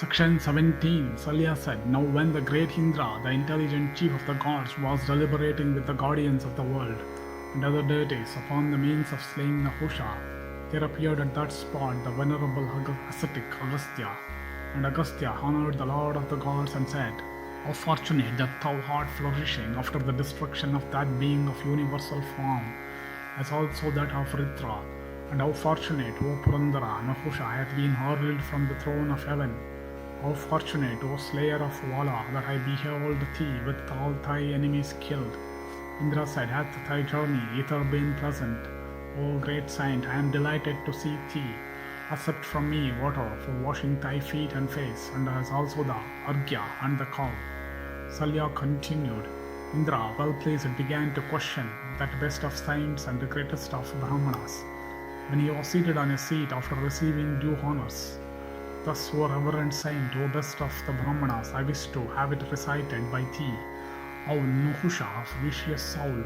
Section 17. Salya said, Now when the great Indra, the intelligent chief of the gods, was deliberating with the guardians of the world and other deities upon the means of slaying Nahusha, there appeared at that spot the venerable ascetic Agastya. And Agastya honored the Lord of the gods and said, How fortunate that thou art flourishing after the destruction of that being of universal form, as also that of Virata. And how fortunate, O Purandara, Nahusha hath been hurled from the throne of heaven. How fortunate, O slayer of Vala, that I behold thee with all thy enemies killed. Indra said, Hath thy journey hither been pleasant? O great saint, I am delighted to see thee. Accept from me water for washing thy feet and face, and as also the Arghya and the cow. Salya continued. Indra, well pleased, began to question that best of saints and the greatest of Brahmanas, when he was seated on a seat after receiving due honors. Thus, O reverend saint, O best of the Brahmanas, I wish to have it recited by thee. How Nahusha of vicious soul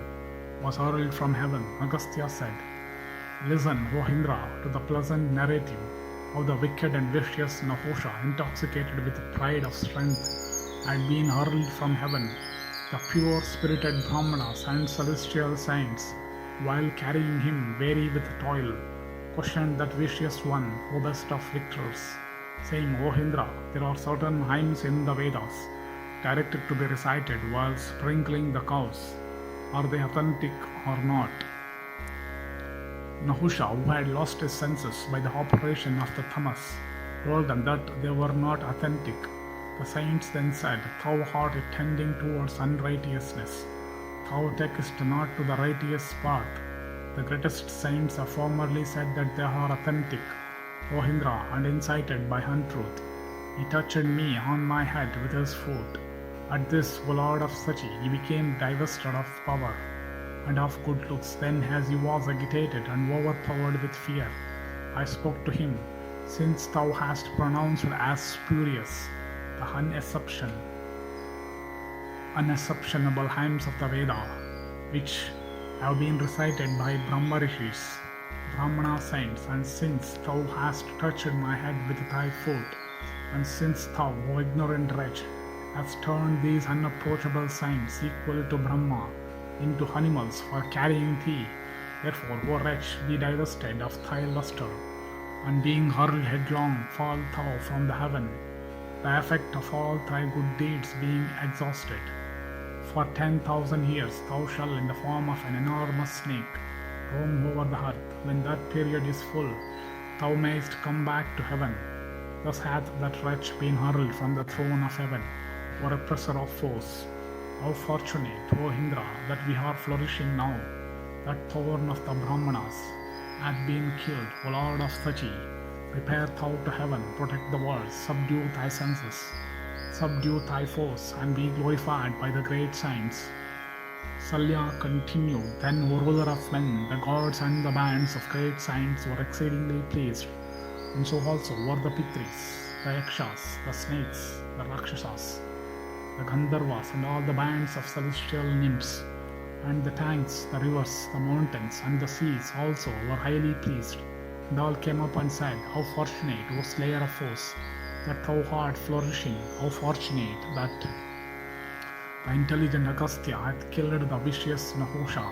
was hurled from heaven. Agastya said, Listen, O Indra, to the pleasant narrative how the wicked and vicious Nahusha, intoxicated with pride of strength, had been hurled from heaven. The pure-spirited Brahmanas and celestial saints, while carrying him weary with toil, questioned that vicious one, O best of victors, saying, O Indra, there are certain hymns in the Vedas directed to be recited while sprinkling the cows. Are they authentic or not? Nahusha, who had lost his senses by the operation of the tamas, told them that they were not authentic. The saints then said, Thou art tending towards unrighteousness. Thou takest not to the righteous path. The greatest saints have formerly said that they are authentic, O Indra, and incited by untruth. He touched me on my head with his foot. At this, O Lord of Sachi, he became divested of power and of good looks. Then, as he was agitated and overpowered with fear, I spoke to him, Since thou hast pronounced as spurious the unexceptionable hymns of the Veda, which have been recited by Brahma Rishis, Brahmana saints, and since thou hast touched my head with thy foot, and since thou, O ignorant wretch, hast turned these unapproachable saints equal to Brahma into animals for carrying thee, therefore, O wretch, be divested of thy lustre, and being hurled headlong, fall thou from the heaven, the effect of all thy good deeds being exhausted. For 10,000 years thou shalt, in the form of an enormous snake, roam over the earth. When that period is full, thou mayst come back to heaven. Thus hath that wretch been hurled from the throne of heaven, or oppressor of foes. How fortunate, O Indra, that we are flourishing now. That thorn of the Brahmanas hath been killed, O Lord of Sachi. Repair thou to heaven, protect the world, subdue thy senses, subdue thy foes, and be glorified by the great saints. Salya continued, Then, O ruler of men, the gods and the bands of great saints were exceedingly pleased, and so also were the Pitris, the Yakshas, the snakes, the Rakshasas, the Gandharvas, and all the bands of celestial nymphs, and the tanks, the rivers, the mountains, and the seas also were highly pleased. And all came up and said, How fortunate, O slayer of foes, that thou art flourishing. How fortunate that the intelligent Agastya hath killed the vicious Nahusha.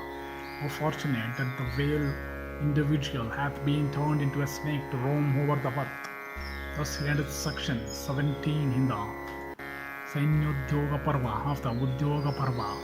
How fortunate that the vile individual hath been turned into a snake to roam over the earth. Thus endeth section 17 in the Sainyodyoga Parva of the Udyoga Parva.